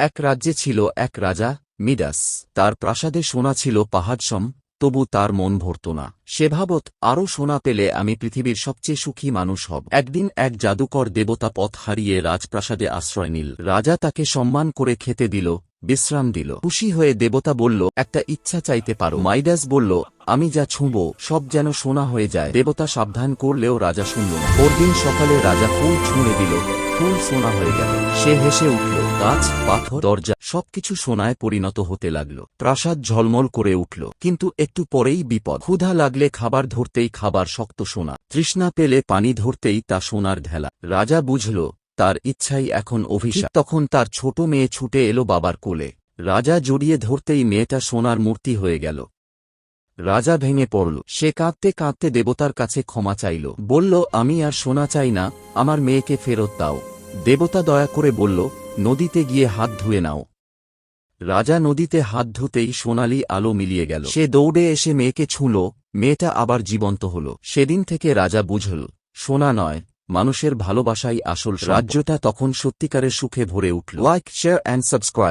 এক রাজ্যে ছিল এক রাজা, মিডাস। তার প্রাসাদে সোনা ছিল পাহাড়সম, তবু তার মন ভরত না। সে ভাবত, আরও সোনা পেলে আমি পৃথিবীর সবচেয়ে সুখী মানুষ হব। একদিন এক জাদুকর দেবতা পথ হারিয়ে রাজপ্রাসাদে আশ্রয় নিল। রাজা তাকে সম্মান করে খেতে দিল, বিশ্রাম দিল। খুশি হয়ে দেবতা বলল, একটা ইচ্ছা চাইতে পারো। মাইডাস বলল, আমি যা ছুঁব সব যেন সোনা হয়ে যায়। দেবতা সাবধান করলেও রাজা শুনল না। পরদিন সকালে রাজা ফুল ছুঁড়ে দিল, ফুল সোনা হয়ে গেল। সে হেসে উঠল, গাছ, পাথর, দরজা সবকিছু সোনায় পরিণত হতে লাগল। প্রাসাদ ঝলমল করে উঠল। কিন্তু একটু পরেই বিপদ। ক্ষুধা লাগলে খাবার ধরতেই খাবার শক্ত সোনা, তৃষ্ণা পেলে পানি ধরতেই তা সোনার ঢেলা। রাজা বুঝল তার ইচ্ছাই এখন অভিশাপ। তখন তার ছোট মেয়ে ছুটে এলো বাবার কোলে। রাজা জড়িয়ে ধরতেই মেয়েটা সোনার মূর্তি হয়ে গেল। রাজা ভেঙে পড়ল। সে কাঁদতে কাঁদতে দেবতার কাছে ক্ষমা চাইল, বলল, আমি আর সোনা চাই না, আমার মেয়েকে ফেরত দাও। দেবতা দয়া করে বলল, নদীতে গিয়ে হাত ধুয়ে নাও। রাজা নদীতে হাত ধুতেই সোনালি আলো মিলিয়ে গেল। সে দৌড়ে এসে মেয়েকে ছুঁল, মেয়েটা আবার জীবন্ত হল। সেদিন থেকে রাজা বুঝল, সোনা নয়, মানুষের ভালোবাসাই আসল সম্পদ। রাজ্যটা তখন সত্যিকারের সুখে ভরে উঠল। Like, share and subscribe.